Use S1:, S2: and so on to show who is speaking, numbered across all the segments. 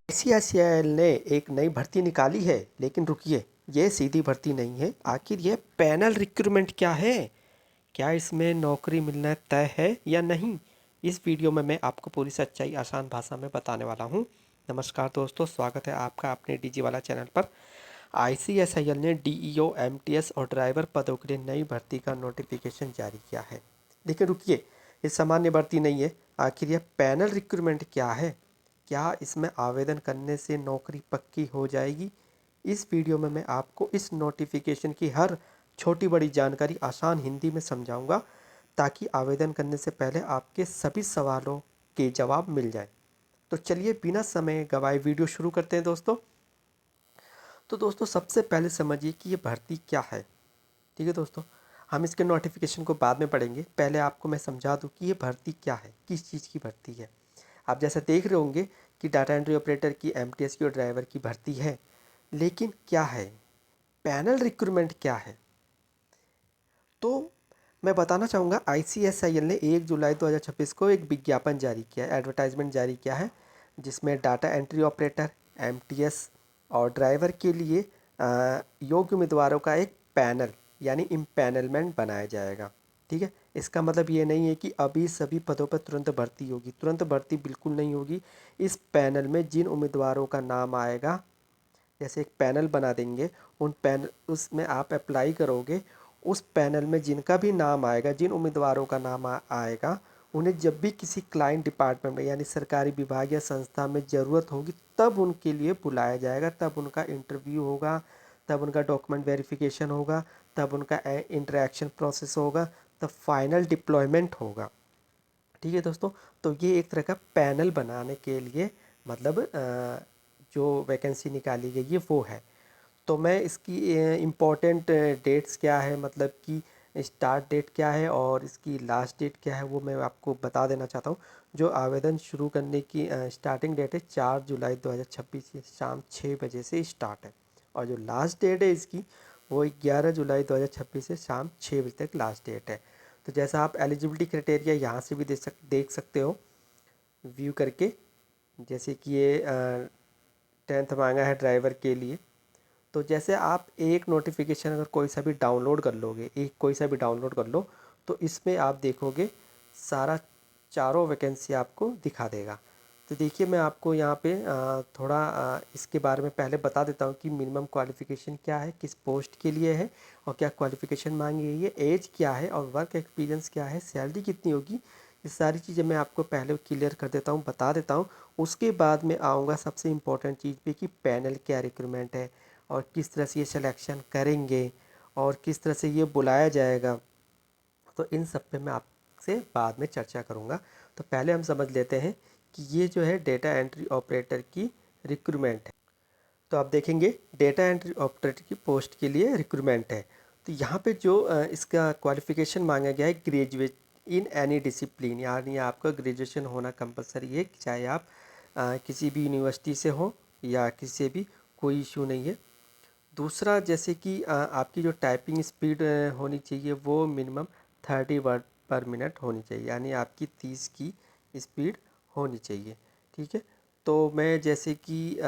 S1: ICICI ने एक नई भर्ती निकाली है, लेकिन रुकिए, ये सीधी भर्ती नहीं है। आखिर ये पैनल रिक्रूटमेंट क्या है? क्या इसमें नौकरी मिलना तय है या नहीं? इस वीडियो में मैं आपको पूरी सच्चाई आसान भाषा में बताने वाला हूँ। नमस्कार दोस्तों, स्वागत है आपका अपने डीजी वाला चैनल पर। आईसीआईसीआई ने डीईओ, एमटीएस और ड्राइवर पदों के लिए नई भर्ती का नोटिफिकेशन जारी किया है। लेकिन रुकिए, ये सामान्य भर्ती नहीं है। आखिर यह पैनल रिक्रूटमेंट क्या है? क्या इसमें आवेदन करने से नौकरी पक्की हो जाएगी? इस वीडियो में मैं आपको इस नोटिफिकेशन की हर छोटी बड़ी जानकारी आसान हिंदी में समझाऊंगा, ताकि आवेदन करने से पहले आपके सभी सवालों के जवाब मिल जाए। तो चलिए बिना समय गवाए वीडियो शुरू करते हैं दोस्तों। तो दोस्तों, सबसे पहले समझिए कि ये भर्ती क्या है। ठीक है दोस्तों, हम इसके नोटिफिकेशन को बाद में पढ़ेंगे। पहले आपको मैं समझा दूँ कि ये भर्ती क्या है, किस चीज़ की भर्ती है। आप जैसा देख रहे होंगे कि डाटा एंट्री ऑपरेटर की, एमटीएस की और ड्राइवर की भर्ती है, लेकिन क्या है पैनल रिक्रूटमेंट क्या है? तो मैं बताना चाहूँगा, आईसीएसआईएल ने 1 जुलाई 2026 को एक विज्ञापन जारी किया है, एडवर्टाइजमेंट जारी किया है, जिसमें डाटा एंट्री ऑपरेटर, एमटीएस और ड्राइवर के लिए योग्य उम्मीदवारों का एक पैनल यानी इम्पैनलमेंट बनाया जाएगा। ठीक है, इसका मतलब ये नहीं है कि अभी सभी पदों पर तुरंत भर्ती होगी। तुरंत भर्ती बिल्कुल नहीं होगी। इस पैनल में जिन उम्मीदवारों का नाम आएगा, जैसे एक पैनल बना देंगे, उन पैनल उसमें आप अप्लाई करोगे, उस पैनल में जिनका भी नाम आएगा, जिन उम्मीदवारों का नाम आएगा, उन्हें जब भी किसी क्लाइंट डिपार्टमेंट में यानी सरकारी विभाग या संस्था में ज़रूरत होगी, तब उनके लिए बुलाया जाएगा, तब उनका इंटरव्यू होगा, तब उनका डॉक्यूमेंट वेरिफिकेशन होगा, तब उनका इंटरेक्शन प्रोसेस होगा, तब फाइनल डिप्लॉयमेंट होगा। ठीक है दोस्तों, तो ये एक तरह का पैनल बनाने के लिए मतलब जो वैकेंसी निकाली गई है वो है। तो मैं इसकी इम्पोर्टेंट डेट्स क्या है, मतलब कि स्टार्ट डेट क्या है और इसकी लास्ट डेट क्या है, वो मैं आपको बता देना चाहता हूँ। जो आवेदन शुरू करने की स्टार्टिंग डेट है 4 जुलाई 2026 की शाम 6 बजे से स्टार्ट है, और जो लास्ट डेट है इसकी वो 11 जुलाई 2026 से शाम 6 बजे तक लास्ट डेट है। तो जैसा आप एलिजिबिलिटी क्राइटेरिया यहाँ से भी देख सकते हो व्यू करके। जैसे कि ये 10th मांगा है ड्राइवर के लिए। तो जैसे आप एक नोटिफिकेशन अगर कोई सा भी डाउनलोड कर लोगे, एक कोई सा भी डाउनलोड कर लो, तो इसमें आप देखोगे सारा चारों वैकेंसी आपको दिखा देगा। तो देखिए, मैं आपको यहाँ पे थोड़ा इसके बारे में पहले बता देता हूँ कि मिनिमम क्वालिफ़िकेशन क्या है, किस पोस्ट के लिए है और क्या क्वालिफ़िकेशन मांगी गई है, एज क्या है और वर्क एक्सपीरियंस क्या है, सैलरी कितनी होगी। ये सारी चीज़ें मैं आपको पहले क्लियर कर देता हूँ, बता देता हूँ। उसके बाद में आऊँगा सबसे इम्पोर्टेंट चीज़ पे कि पैनल क्या रिक्रूटमेंट है और किस तरह से ये सिलेक्शन करेंगे और किस तरह से ये बुलाया जाएगा। तो इन सब पे मैं आपसे बाद में चर्चा करूँगा। तो पहले हम समझ लेते हैं कि ये जो है डेटा एंट्री ऑपरेटर की रिक्रूटमेंट है। तो आप देखेंगे डेटा एंट्री ऑपरेटर की पोस्ट के लिए रिक्रूटमेंट है। तो यहाँ पे जो इसका क्वालिफ़िकेशन मांगा गया है, ग्रेजुएट इन एनी डिसिप्लिन, यानी आपका ग्रेजुएशन होना कंपलसरी है, चाहे आप किसी भी यूनिवर्सिटी से हो या किसी से भी, कोई इशू नहीं है। दूसरा, जैसे कि आपकी जो टाइपिंग स्पीड होनी चाहिए वो मिनिमम 30 वर्ड पर मिनट होनी चाहिए, यानी आपकी 30 की स्पीड होनी चाहिए। ठीक है, तो मैं जैसे कि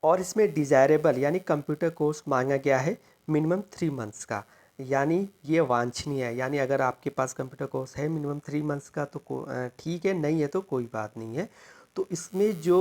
S1: और इसमें डिज़ायरेबल यानी कंप्यूटर कोर्स मांगा गया है मिनिमम 3 मंथ्स का, यानी ये वांछनीय है। यानी अगर आपके पास कंप्यूटर कोर्स है मिनिमम 3 मंथ्स का तो ठीक है, नहीं है तो कोई बात नहीं है। तो इसमें जो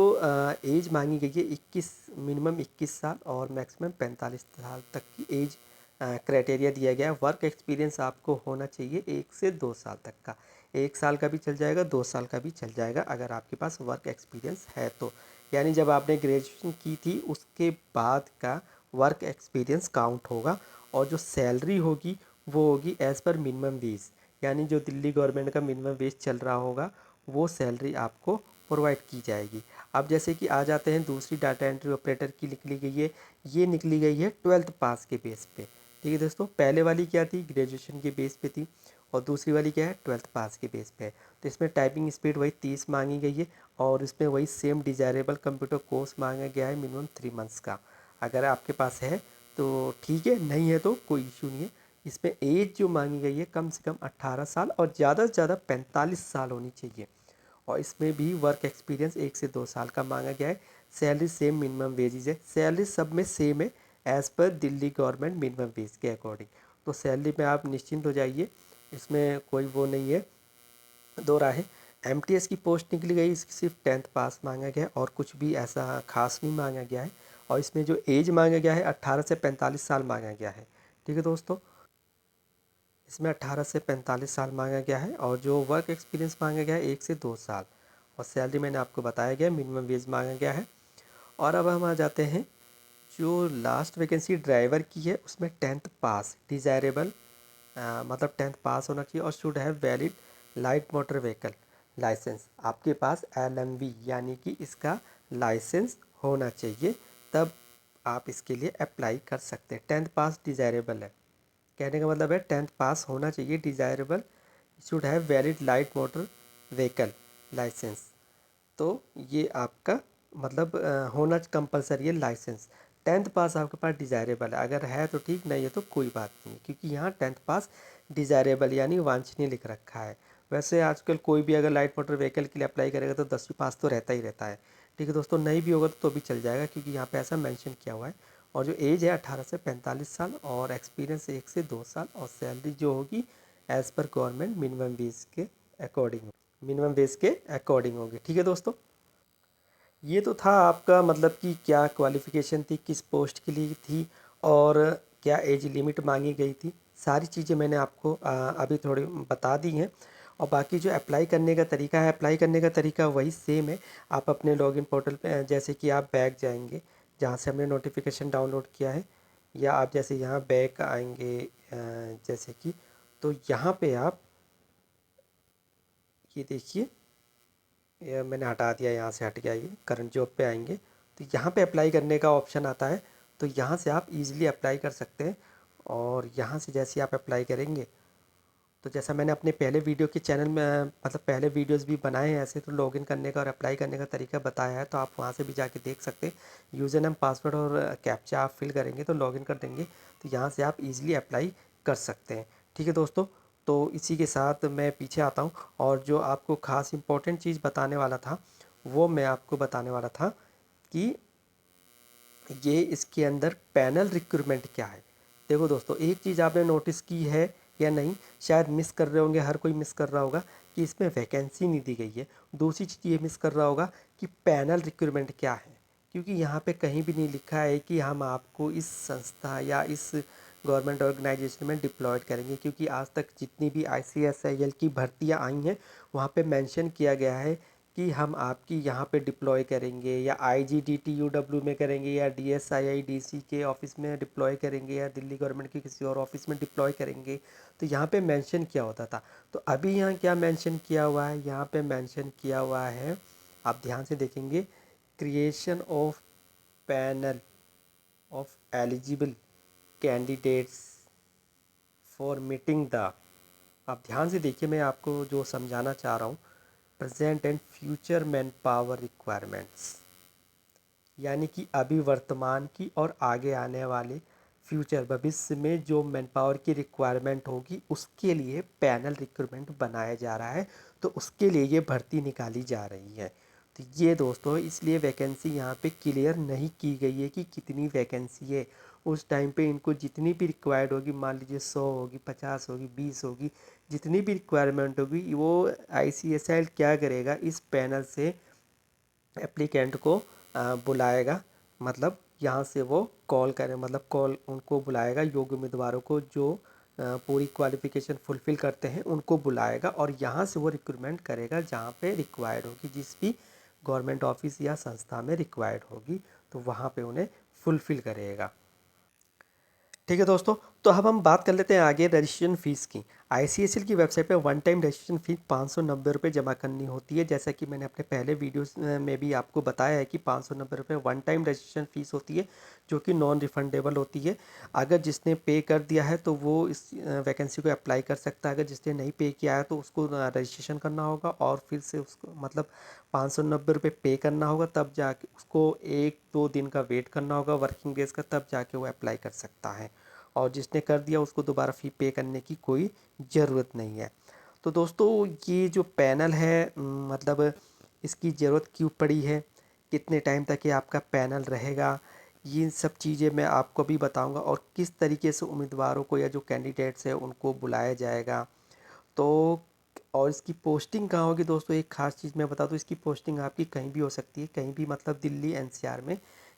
S1: एज मांगी गई है 21, मिनिमम 21 साल और मैक्सिमम 45 साल तक की एज क्राइटेरिया दिया गया है। वर्क एक्सपीरियंस आपको होना चाहिए 1 से 2 साल तक का। 1 साल का भी चल जाएगा, 2 साल का भी चल जाएगा अगर आपके पास वर्क एक्सपीरियंस है तो। यानी जब आपने ग्रेजुएशन की थी उसके बाद का वर्क एक्सपीरियंस काउंट होगा, और जो सैलरी होगी वो होगी एज़ पर मिनिमम वेज, यानी जो दिल्ली गवर्नमेंट का मिनिमम वेज चल रहा होगा वो सैलरी आपको प्रोवाइड की जाएगी। अब जैसे कि आ जाते हैं दूसरी डाटा एंट्री ऑपरेटर की निकली गई है, ये निकली गई है 12th पास के बेस पे। ठीक है दोस्तों, पहले वाली क्या थी, ग्रेजुएशन के बेस पे थी, और दूसरी वाली क्या है, 12th पास के बेस पे है। तो इसमें टाइपिंग स्पीड वही 30 मांगी गई है, और इसमें वही सेम डिज़ायरेबल कंप्यूटर कोर्स मांगा गया है मिनिमम 3 मंथ्स का। अगर आपके पास है तो ठीक है, नहीं है तो कोई इशू नहीं है। इसमें एज जो मांगी गई है कम से कम 18 साल और ज़्यादा से ज़्यादा 45 साल होनी चाहिए। और इसमें भी वर्क एक्सपीरियंस 1 से 2 साल का मांगा गया है। सैलरी सेम मिनिमम वेजेज है, सैलरी सब में सेम है as per Delhi government minimum wage के अकॉर्डिंग। तो सैलरी में आप निश्चिंत हो जाइए, इसमें कोई वो नहीं है दो राय। एमटीएस की पोस्ट निकली गई, इसकी सिर्फ 10th पास मांगा गया है और कुछ भी ऐसा खास नहीं मांगा गया है। और इसमें जो एज मांगा गया है 18 से 45 साल मांगा गया है। ठीक है दोस्तों, इसमें 18 से 45 साल मांगा गया है और जो वर्क एक्सपीरियंस मांगा गया है 1 से 2 साल। और सैलरी मैंने आपको बताया गया, मिनिमम वेज मांगा गया है। और अब हम आ जाते हैं जो लास्ट वैकेंसी ड्राइवर की है, उसमें 10th पास डिज़ायरेबल, मतलब 10th पास होना चाहिए और should have valid light motor vehicle licence. आपके पास एलएमवी यानी कि इसका लाइसेंस होना चाहिए, तब आप इसके लिए अप्लाई कर सकते हैं। 10th पास डिज़ायरेबल है, कहने का मतलब है 10th पास होना चाहिए, desirable, should have valid light motor vehicle licence. तो ये आपका मतलब होना कंपलसरी है लाइसेंस। 10th पास आपके पास डिज़ायरेबल है, अगर है तो ठीक, नहीं है तो कोई बात नहीं, क्योंकि यहाँ 10th पास डिज़ायरेबल यानी वांछनीय लिख रखा है। वैसे आजकल कोई भी अगर लाइट मोटर व्हीकल के लिए अप्लाई करेगा तो 10वीं पास तो रहता ही रहता है। ठीक है दोस्तों, नहीं भी होगा तो भी चल जाएगा, क्योंकि यहाँ पे ऐसा मेंशन किया हुआ है। और जो एज है 18 से 45 साल और एक्सपीरियंस 1 से 2 साल, और सैलरी जो होगी as per government minimum wage के अकॉर्डिंग होगी। ठीक है दोस्तों, ये तो था आपका मतलब कि क्या क्वालिफ़िकेशन थी, किस पोस्ट के लिए थी और क्या एज लिमिट मांगी गई थी, सारी चीज़ें मैंने आपको अभी थोड़ी बता दी हैं। और बाकी जो अप्लाई करने का तरीका है, अप्लाई करने का तरीका वही सेम है। आप अपने लॉगिन पोर्टल पे जैसे कि आप बैक जाएंगे जहाँ से हमने नोटिफिकेशन डाउनलोड किया है, या आप जैसे यहाँ बैक आएंगे जैसे कि, तो यहाँ पे आप ये देखिए, ये मैंने हटा दिया, यहाँ से हट गया, ये करंट जॉब पे आएंगे तो यहाँ पे अप्लाई करने का ऑप्शन आता है। तो यहाँ से आप इजीली अप्लाई कर सकते हैं। और यहाँ से जैसे आप अप्लाई करेंगे, तो जैसा मैंने अपने पहले वीडियो के चैनल में मतलब पहले वीडियोस भी बनाए हैं ऐसे, तो लॉगिन करने का और अप्लाई करने का तरीका बताया है, तो आप वहाँ से भी जाके देख सकते हैं। यूज़र नेम, पासवर्ड और कैप्चा आप फिल करेंगे तो लॉगिन कर देंगे, तो यहाँ से आप इजीली अप्लाई कर सकते हैं। ठीक है दोस्तों, तो इसी के साथ मैं पीछे आता हूँ और जो आपको ख़ास इम्पोर्टेंट चीज़ बताने वाला था वो मैं आपको बताने वाला था कि ये इसके अंदर पैनल रिक्रूटमेंट क्या है। देखो दोस्तों, एक चीज़ आपने नोटिस की है या नहीं, शायद मिस कर रहे होंगे, हर कोई मिस कर रहा होगा कि इसमें वैकेंसी नहीं दी गई है। दूसरी चीज़ ये मिस कर रहा होगा कि पैनल रिक्रूटमेंट क्या है, क्योंकि यहाँ पे कहीं भी नहीं लिखा है कि हम आपको इस संस्था या इस गवर्नमेंट ऑर्गेनाइजेशन में डिप्लॉयड करेंगे। क्योंकि आज तक जितनी भी ICSIL की भर्तियाँ आई हैं वहाँ पे मेंशन किया गया है कि हम आपकी यहाँ पे डिप्लॉय करेंगे, या IGDTUW में करेंगे, या DSIIDC के ऑफिस में डिप्लॉय करेंगे, या दिल्ली गवर्नमेंट के किसी और ऑफिस में डिप्लॉय करेंगे। तो यहाँ पे मेंशन किया होता था। तो अभी यहाँ क्या मेंशन किया हुआ है, यहाँ पे मेंशन किया हुआ है, आप ध्यान से देखेंगे, creation of panel of eligible candidates for meeting the, आप ध्यान से देखिए, मैं आपको जो समझाना चाह रहा हूँ, present and future man power requirements, यानी कि अभी वर्तमान की और आगे आने वाले फ्यूचर भविष्य में जो मैन पावर की रिक्वायरमेंट होगी उसके लिए पैनल रिक्रूटमेंट बनाया जा रहा है। तो उसके लिए ये भर्ती निकाली जा रही है। तो ये दोस्तों, इसलिए वैकेंसी यहाँ पे क्लियर नहीं की गई है कि कितनी वैकेंसी है। उस टाइम पे इनको जितनी भी रिक्वायर्ड होगी, मान लीजिए 100 होगी, 50 होगी, 20 होगी, जितनी भी रिक्वायरमेंट होगी, वो ICSIL क्या करेगा, इस पैनल से एप्लीकेंट को बुलाएगा। मतलब यहाँ से वो कॉल करें, मतलब कॉल उनको बुलाएगा, योग्य उम्मीदवारों को जो पूरी क्वालिफ़िकेशन फुलफ़िल करते हैं उनको बुलाएगा, और यहाँ से वो रिक्रूटमेंट करेगा जहाँ पे रिक्वायर्ड होगी, जिस भी गवर्नमेंट ऑफिस या संस्था में रिक्वायर्ड होगी तो वहाँ पे उन्हें फुलफ़िल करेगा। ठीक है दोस्तों, तो अब हम बात कर लेते हैं आगे रजिस्ट्रेशन फ़ीस की। ICSL की वेबसाइट पे वन टाइम रजिस्ट्रेशन फ़ीस 590 रुपये जमा करनी होती है। जैसा कि मैंने अपने पहले वीडियोस में भी आपको बताया है कि 590 रुपये वन टाइम रजिस्ट्रेशन फ़ीस होती है, जो कि नॉन रिफंडेबल होती है। अगर जिसने पे कर दिया है तो वो इस वैकेंसी को अप्लाई कर सकता है। अगर जिसने नहीं पे किया है तो उसको रजिस्ट्रेशन करना होगा और फिर से उसको मतलब 590 रुपये पे करना होगा, तब जाके उसको 1-2 दिन का वेट करना होगा वर्किंग डेज़ का, तब जाके वो अप्लाई कर सकता है। और जिसने कर दिया उसको दोबारा फ़ी पे करने की कोई ज़रूरत नहीं है। तो दोस्तों ये जो पैनल है मतलब इसकी ज़रूरत क्यों पड़ी है, कितने टाइम तक ये आपका पैनल रहेगा, ये सब चीज़ें मैं आपको भी बताऊंगा, और किस तरीके से उम्मीदवारों को या जो कैंडिडेट्स है उनको बुलाया जाएगा। तो और इसकी पोस्टिंग कहाँ होगी दोस्तों, एक ख़ास चीज़ मैं बता दूँ, इसकी पोस्टिंग आपकी कहीं भी हो सकती है, कहीं भी मतलब दिल्ली एनसीआर में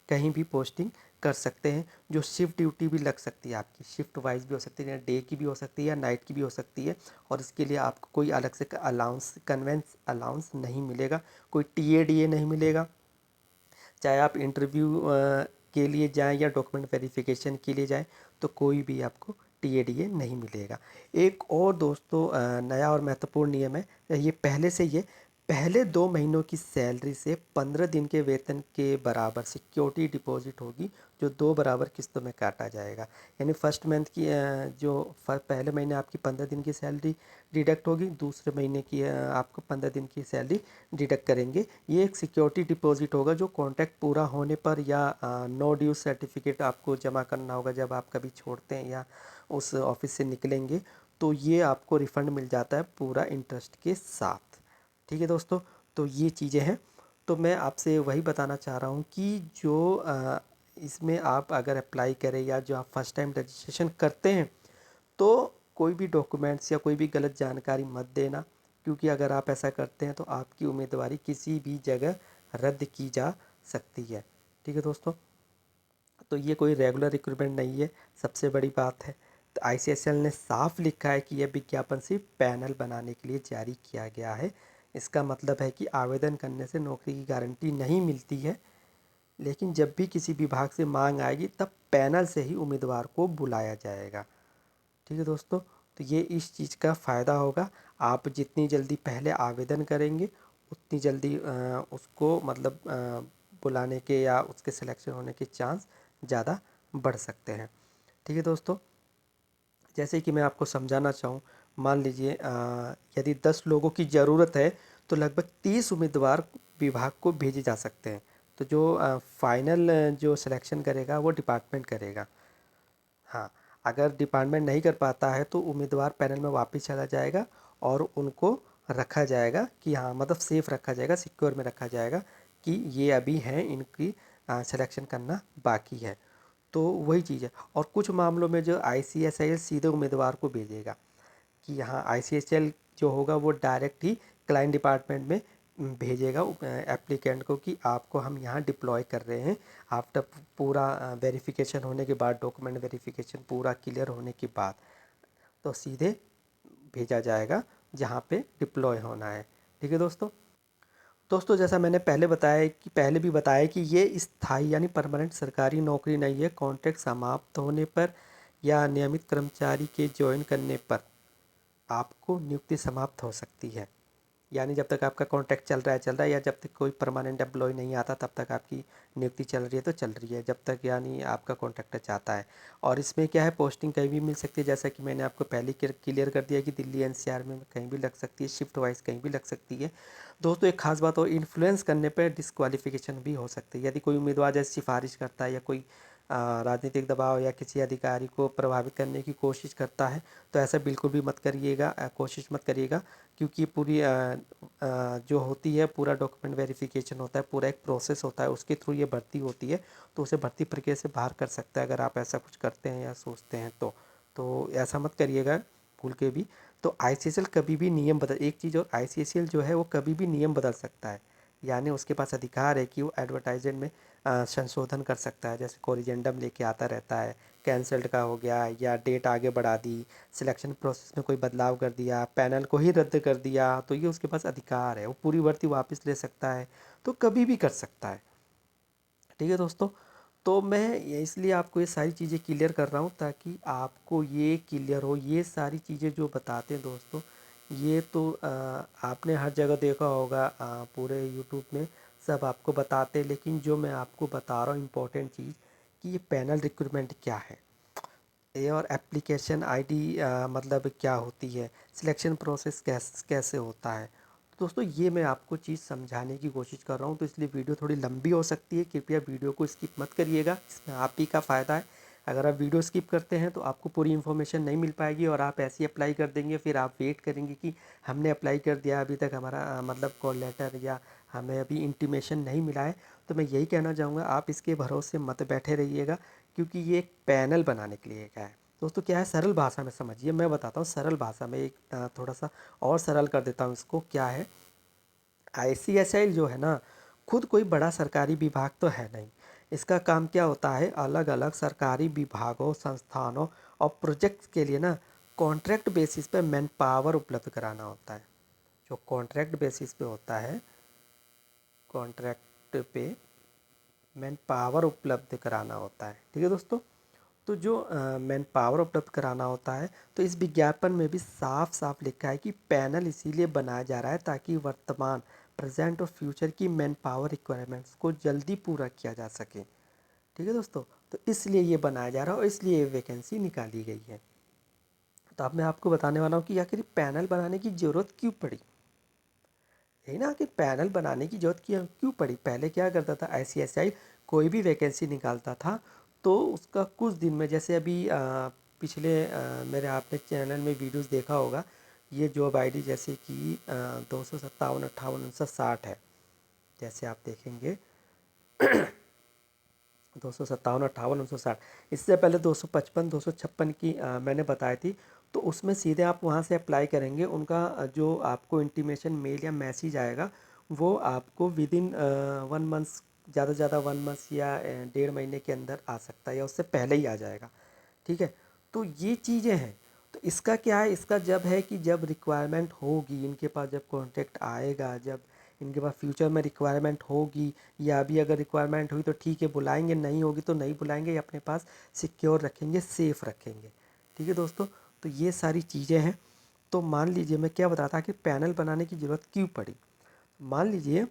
S1: कहीं भी पोस्टिंग कर सकते हैं। जो शिफ्ट ड्यूटी भी लग सकती है आपकी, शिफ्ट वाइज भी हो सकती है, या डे की भी हो सकती है या नाइट की भी हो सकती है, और इसके लिए आपको कोई अलग से अलाउंस कन्वेंस अलाउंस नहीं मिलेगा, कोई टीएडीए नहीं मिलेगा। चाहे आप इंटरव्यू के लिए जाएं या डॉक्यूमेंट वेरिफिकेशन के लिए जाएं, तो कोई भी आपको टीएडीए नहीं मिलेगा। एक और दोस्तों नया और महत्वपूर्ण नियम है, ये पहले से ही है, पहले 2 महीनों की सैलरी से 15 दिन के वेतन के बराबर सिक्योरिटी डिपॉजिट होगी, जो 2 बराबर किस्तों में काटा जाएगा। यानी फर्स्ट मंथ की पहले महीने आपकी 15 दिन की सैलरी डिडक्ट होगी, दूसरे महीने की आपको 15 दिन की सैलरी डिडक्ट करेंगे। ये एक सिक्योरिटी डिपॉजिट होगा जो कॉन्ट्रैक्ट पूरा होने पर या नो ड्यू सर्टिफिकेट आपको जमा करना होगा जब आप कभी छोड़ते हैं या उस ऑफिस से निकलेंगे, तो ये आपको रिफ़ंड मिल जाता है पूरा इंटरेस्ट के साथ। ठीक है दोस्तों, तो ये चीज़ें हैं। तो मैं आपसे वही बताना चाह रहा हूँ कि जो इसमें आप अगर अप्लाई करें या जो आप फर्स्ट टाइम रजिस्ट्रेशन करते हैं, तो कोई भी डॉक्यूमेंट्स या कोई भी गलत जानकारी मत देना, क्योंकि अगर आप ऐसा करते हैं तो आपकी उम्मीदवारी किसी भी जगह रद्द की जा सकती है। ठीक है दोस्तों, तो ये कोई रेगुलर रिक्रूटमेंट नहीं है, सबसे बड़ी बात है। तो आईसीएसएल ने साफ लिखा है कि यह विज्ञापन सिर्फ पैनल बनाने के लिए जारी किया गया है। इसका मतलब है कि आवेदन करने से नौकरी की गारंटी नहीं मिलती है, लेकिन जब भी किसी विभाग से मांग आएगी तब पैनल से ही उम्मीदवार को बुलाया जाएगा। ठीक है दोस्तों, तो ये इस चीज़ का फ़ायदा होगा। आप जितनी जल्दी पहले आवेदन करेंगे उतनी जल्दी उसको मतलब बुलाने के या उसके सिलेक्शन होने के चांस ज़्यादा बढ़ सकते हैं। ठीक है दोस्तों, जैसे कि मैं आपको समझाना चाहूँ, मान लीजिए यदि 10 लोगों की ज़रूरत है तो लगभग 30 उम्मीदवार विभाग को भेजे जा सकते हैं। तो जो फाइनल जो सिलेक्शन करेगा वो डिपार्टमेंट करेगा। हाँ, अगर डिपार्टमेंट नहीं कर पाता है तो उम्मीदवार पैनल में वापस चला जाएगा और उनको रखा जाएगा कि हाँ मतलब सेफ रखा जाएगा, सिक्योर में रखा जाएगा कि ये अभी हैं, इनकी सिलेक्शन करना बाकी है। तो वही चीज़ है। और कुछ मामलों में जो आईसीएसआई सीधे उम्मीदवार को भेजेगा कि यहाँ आईसीएसएल जो होगा वो डायरेक्ट ही क्लाइंट डिपार्टमेंट में भेजेगा एप्लीकेंट को कि आपको हम यहाँ डिप्लॉय कर रहे हैं। आफ्टर पूरा वेरिफिकेशन होने के बाद, डॉक्यूमेंट वेरिफिकेशन पूरा क्लियर होने के बाद, तो सीधे भेजा जाएगा जहाँ पे डिप्लॉय होना है। ठीक है दोस्तों, जैसा मैंने पहले भी बताया कि ये स्थायी यानी परमानेंट सरकारी नौकरी नहीं है। कॉन्ट्रैक्ट समाप्त होने पर या नियमित कर्मचारी के ज्वाइन करने पर आपको नियुक्ति समाप्त हो सकती है। यानी जब तक आपका कॉन्ट्रैक्ट चल रहा है या जब तक कोई परमानेंट एम्प्लॉय नहीं आता तब तक आपकी नियुक्ति चल रही है तो चल रही है, जब तक यानी आपका कॉन्ट्रैक्टर चाहता है। और इसमें क्या है, पोस्टिंग कहीं भी मिल सकती है, जैसा कि मैंने आपको पहले क्लियर कर दिया कि दिल्ली एनसीआर में कहीं भी लग सकती है, शिफ्ट वाइज कहीं भी लग सकती है। दोस्तों एक खास बात और, इन्फ्लुएंस करने पर डिस्क्वालिफिकेशन भी हो सकती है। यदि कोई उम्मीदवार जैसे सिफारिश करता है या कोई राजनीतिक दबाव या किसी अधिकारी को प्रभावित करने की कोशिश करता है, तो ऐसा बिल्कुल भी मत करिएगा, कोशिश मत करिएगा, क्योंकि पूरी जो होती है पूरा डॉक्यूमेंट वेरिफिकेशन होता है, पूरा एक प्रोसेस होता है, उसके थ्रू ये भर्ती होती है। तो उसे भर्ती प्रक्रिया से बाहर कर सकता है अगर आप ऐसा कुछ करते हैं या सोचते हैं तो ऐसा मत करिएगा भूल के भी। तो आईसीएसएल कभी भी नियम बदल, एक चीज़ और, आईसीएसएल जो है वो कभी भी नियम बदल सकता है। यानी उसके पास अधिकार है कि वो एडवर्टाइजमेंट में संशोधन कर सकता है, जैसे कोरिजेंडम लेके आता रहता है, कैंसल्ड का हो गया या डेट आगे बढ़ा दी, सिलेक्शन प्रोसेस में कोई बदलाव कर दिया, पैनल को ही रद्द कर दिया, तो ये उसके पास अधिकार है, वो पूरी भर्ती वापस ले सकता है, तो कभी भी कर सकता है। ठीक है दोस्तों, तो मैं इसलिए आपको ये सारी चीज़ें क्लियर कर रहा हूँ ताकि आपको ये क्लियर हो। ये सारी चीज़ें जो बताते हैं दोस्तों, ये तो आपने हर जगह देखा होगा, पूरे यूट्यूब में सब आपको बताते हैं, लेकिन जो मैं आपको बता रहा हूँ इम्पोर्टेंट चीज़, कि ये पैनल रिक्रूटमेंट क्या है, ये और एप्लीकेशन आईडी मतलब क्या होती है, सिलेक्शन प्रोसेस कैसे होता है। तो दोस्तों ये मैं आपको चीज़ समझाने की कोशिश कर रहा हूँ, तो इसलिए वीडियो थोड़ी लंबी हो सकती है, कृपया वीडियो को स्किप मत करिएगा, इसमें आप ही का फ़ायदा है। अगर आप वीडियो स्किप करते हैं तो आपको पूरी इन्फॉर्मेशन नहीं मिल पाएगी और आप ऐसे ही अप्लाई कर देंगे, फिर आप वेट करेंगे कि हमने अप्लाई कर दिया, अभी तक हमारा मतलब कॉल लेटर या हमें अभी इंटीमेशन नहीं मिला है। तो मैं यही कहना चाहूँगा, आप इसके भरोसे मत बैठे रहिएगा, क्योंकि ये एक पैनल बनाने के लिए क्या है दोस्तों, क्या है, सरल भाषा में समझिए, मैं बताता हूँ सरल भाषा में, एक थोड़ा सा और सरल कर देता हूँ इसको। क्या है, आईसीएसआई जो है ना, खुद कोई बड़ा सरकारी विभाग तो है नहीं। इसका काम क्या होता है, अलग अलग सरकारी विभागों, संस्थानों और प्रोजेक्ट्स के लिए ना कॉन्ट्रैक्ट बेसिस पे मैन पावर उपलब्ध कराना होता है। जो कॉन्ट्रैक्ट बेसिस पे होता है, कॉन्ट्रैक्ट पे मैन पावर उपलब्ध कराना होता है, ठीक है दोस्तों। तो जो मैन पावर उपलब्ध कराना होता है, तो इस विज्ञापन में भी साफ साफ लिखा है कि पैनल इसीलिए बनाया जा रहा है ताकि वर्तमान, प्रेजेंट और फ्यूचर की मैन पावर रिक्वायरमेंट्स को जल्दी पूरा किया जा सके, ठीक है दोस्तों। तो इसलिए ये बनाया जा रहा है और इसलिए ये वैकेंसी निकाली गई है। तो अब मैं आपको बताने वाला हूँ कि आखिर पैनल बनाने की ज़रूरत क्यों पड़ी। यही ना कि पैनल बनाने की जरूरत क्यों पड़ी। पहले क्या करता था, आईसीएसआई कोई भी वैकेंसी निकालता था तो उसका कुछ दिन में, जैसे अभी पिछले मेरे आपने चैनल में वीडियोस देखा होगा, ये जॉब आईडी जैसे कि 257 58 59 60 है, जैसे आप देखेंगे 257 58 59 60। इससे पहले 255 256 की मैंने बताई थी। तो उसमें सीधे आप वहाँ से अप्लाई करेंगे, उनका जो आपको इंटीमेशन मेल या मैसेज आएगा वो आपको विद इन 1 मंथ, ज़्यादा से ज़्यादा 1 मंथ या 1.5 महीने के अंदर आ सकता है, या उससे पहले ही आ जाएगा, ठीक है। तो ये चीज़ें हैं। तो इसका क्या है, इसका जब है कि जब रिक्वायरमेंट होगी इनके पास, जब कॉन्ट्रैक्ट आएगा, जब इनके पास फ्यूचर में रिक्वायरमेंट होगी, या अभी अगर रिक्वायरमेंट हुई तो ठीक है बुलाएंगे, नहीं होगी तो नहीं बुलाएंगे, या अपने पास सिक्योर रखेंगे, सेफ रखेंगे, ठीक है दोस्तों। तो ये सारी चीज़ें हैं। तो मान लीजिए मैं क्या बताता कि पैनल बनाने की ज़रूरत क्यों पड़ी। मान लीजिए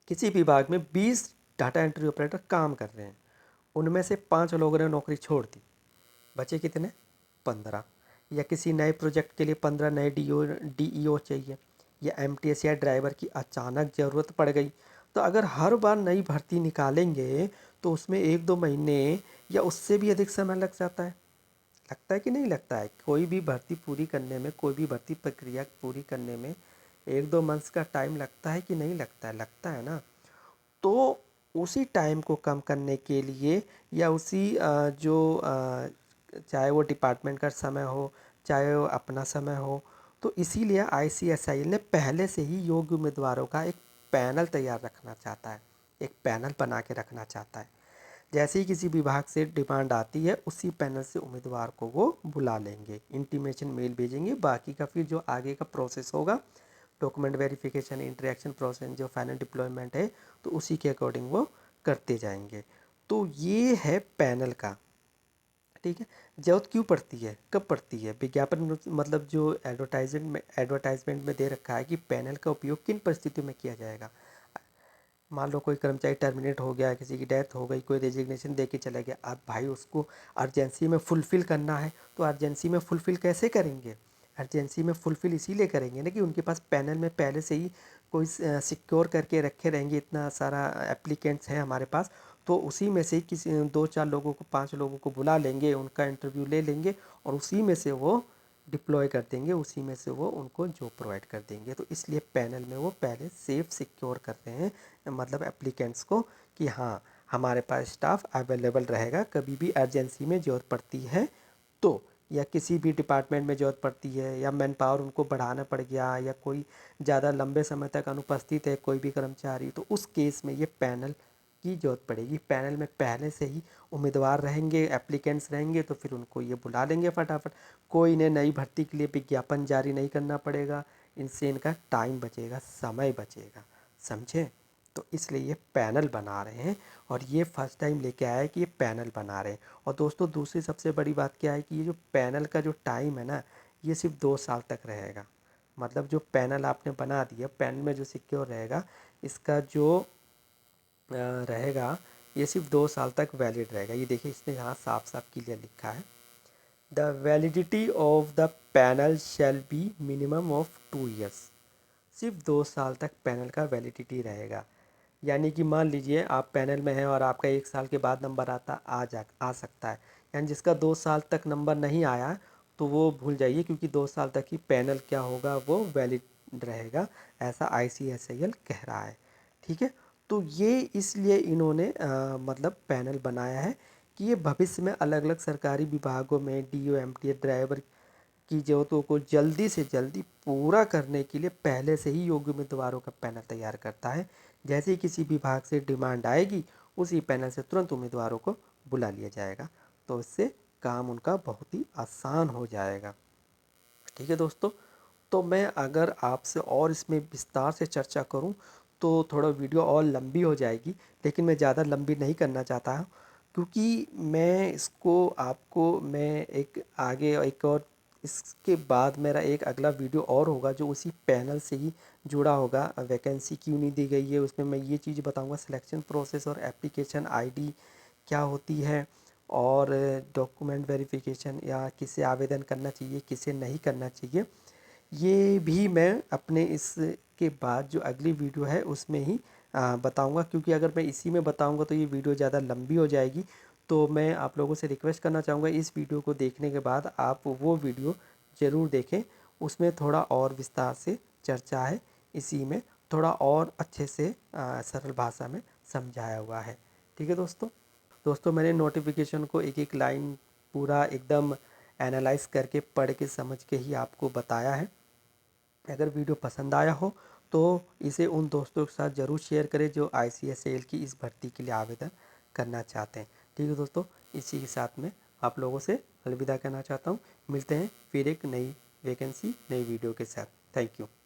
S1: किसी विभाग में 20 डाटा एंट्री ऑपरेटर काम कर रहे हैं, उनमें से 5 लोगों ने नौकरी छोड़ दी, बचे कितने, 15। या किसी नए प्रोजेक्ट के लिए 15 नए डीईओ चाहिए, या एमटीएस या ड्राइवर की अचानक ज़रूरत पड़ गई। तो अगर हर बार नई भर्ती निकालेंगे तो उसमें 1-2 महीने या उससे भी अधिक समय लग जाता है। लगता है कि नहीं लगता है, कोई भी भर्ती पूरी करने में, कोई भी भर्ती प्रक्रिया पूरी करने में 1-2 मंथ्स का टाइम लगता है कि नहीं लगता है, लगता है ना। तो उसी टाइम को कम करने के लिए, या उसी चाहे वो डिपार्टमेंट का समय हो, चाहे वो अपना समय हो, तो इसीलिए आईसीएसआई ने पहले से ही योग्य उम्मीदवारों का एक पैनल तैयार रखना चाहता है, एक पैनल बना के रखना चाहता है। जैसे ही किसी विभाग से डिमांड आती है, उसी पैनल से उम्मीदवार को वो बुला लेंगे, इंटीमेशन मेल भेजेंगे, बाकी का फिर जो आगे का प्रोसेस होगा, डॉक्यूमेंट वेरिफिकेशन, इंटरेक्शन प्रोसेस, जो फाइनल डिप्लॉयमेंट है, तो उसी के अकॉर्डिंग वो करते जाएंगे। तो ये है पैनल का, ठीक है। जरूरत क्यों पड़ती है, कब पड़ती है, विज्ञापन मतलब जो एडवर्टाइजमेंट में दे रखा है कि पैनल का उपयोग किन परिस्थितियों में किया जाएगा। मान लो कोई कर्मचारी टर्मिनेट हो गया, किसी की डेथ हो गई, कोई रेजिग्नेशन दे के चला गया, अब भाई उसको अर्जेंसी में फुलफ़िल करना है, तो अर्जेंसी में फुलफ़िल कैसे करेंगे, अर्जेंसी में फुलफ़िल इसीलिए करेंगे ना कि उनके पास पैनल में पहले से ही कोई सिक्योर करके रखे रहेंगे, इतना सारा एप्लीकेंट्स हैं हमारे पास, तो उसी में से किसी 2-4 लोगों को, 5 लोगों को बुला लेंगे, उनका इंटरव्यू ले लेंगे और उसी में से वो डिप्लॉय कर देंगे, उसी में से वो उनको जॉब प्रोवाइड कर देंगे। तो इसलिए पैनल में वो पहले सेफ सिक्योर करते हैं, मतलब एप्लीकेंट्स को, कि हाँ हमारे पास स्टाफ अवेलेबल रहेगा, कभी भी अर्जेंसी में ज़रूरत पड़ती है तो, या किसी भी डिपार्टमेंट में ज़रूरत पड़ती है, या मैन पावर उनको बढ़ाना पड़ गया, या कोई ज़्यादा लंबे समय तक अनुपस्थित है कोई भी कर्मचारी, तो उस केस में ये पैनल की ज़रूरत पड़ेगी। पैनल में पहले से ही उम्मीदवार रहेंगे, एप्लीकेंट्स रहेंगे, तो फिर उनको ये बुला लेंगे फटाफट। कोई इन्हें नई भर्ती के लिए विज्ञापन जारी नहीं करना पड़ेगा, इनसे इनका टाइम बचेगा, समय बचेगा, समझे। तो इसलिए ये पैनल बना रहे हैं, और ये फर्स्ट टाइम लेके आया है कि ये पैनल बना रहे हैं। और दोस्तों दूसरी सबसे बड़ी बात क्या है कि ये जो पैनल का जो टाइम है ना, ये सिर्फ 2 साल तक रहेगा। मतलब जो पैनल आपने बना दिया, पैनल में जो सिक्योर रहेगा, इसका जो रहेगा, ये सिर्फ 2 साल तक वैलिड रहेगा। ये देखिए इसने यहाँ साफ साफ क्लियर लिखा है, the validity of the panel shall be minimum of 2 years. सिर्फ 2 साल तक पैनल का वैलिडिटी रहेगा। यानी कि मान लीजिए आप पैनल में हैं और आपका 1 साल के बाद नंबर आ सकता है, एंड जिसका 2 साल तक नंबर नहीं आया तो वो भूल जाइए, क्योंकि 2 साल तक ही पैनल क्या होगा वो वैलिड रहेगा, ऐसा ICSIL कह रहा है। ठीक है, तो ये इसलिए इन्होंने मतलब पैनल बनाया है कि ये भविष्य में अलग अलग सरकारी विभागों में DO MTS ड्राइवर की ज़रूरतों को जल्दी से जल्दी पूरा करने के लिए पहले से ही योग्य उम्मीदवारों का पैनल तैयार करता है। जैसे ही किसी विभाग से डिमांड आएगी, उसी पैनल से तुरंत उम्मीदवारों को बुला लिया जाएगा, तो इससे काम उनका बहुत ही आसान हो जाएगा। ठीक है दोस्तों, तो मैं अगर आपसे और इसमें विस्तार से चर्चा करूं तो थोड़ा वीडियो और लंबी हो जाएगी, लेकिन मैं ज़्यादा लंबी नहीं करना चाहता हूं, क्योंकि मैं इसको आपको मैं एक आगे एक और इसके बाद मेरा एक अगला वीडियो और होगा जो उसी पैनल से ही जुड़ा होगा। वैकेंसी क्यों नहीं दी गई है उसमें मैं ये चीज़ बताऊंगा, सिलेक्शन प्रोसेस और एप्लीकेशन आईडी क्या होती है, और डॉक्यूमेंट वेरिफिकेशन या किसे आवेदन करना चाहिए किसे नहीं करना चाहिए, ये भी मैं अपने इसके बाद जो अगली वीडियो है उसमें ही बताऊंगा। क्योंकि अगर मैं इसी में बताऊंगा तो ये वीडियो ज़्यादा लंबी हो जाएगी। तो मैं आप लोगों से रिक्वेस्ट करना चाहूँगा, इस वीडियो को देखने के बाद आप वो वीडियो ज़रूर देखें, उसमें थोड़ा और विस्तार से चर्चा है, इसी में थोड़ा और अच्छे से सरल भाषा में समझाया हुआ है। ठीक है दोस्तों मैंने नोटिफिकेशन को एक एक लाइन पूरा एकदम एनालाइज करके पढ़ के समझ के ही आपको बताया है। अगर वीडियो पसंद आया हो तो इसे उन दोस्तों के साथ ज़रूर शेयर करें जो ICSIL की इस भर्ती के लिए आवेदन करना चाहते हैं। ठीक है दोस्तों, इसी के साथ में आप लोगों से अलविदा कहना चाहता हूँ। मिलते हैं फिर एक नई वैकेंसी नई वीडियो के साथ। Thank you.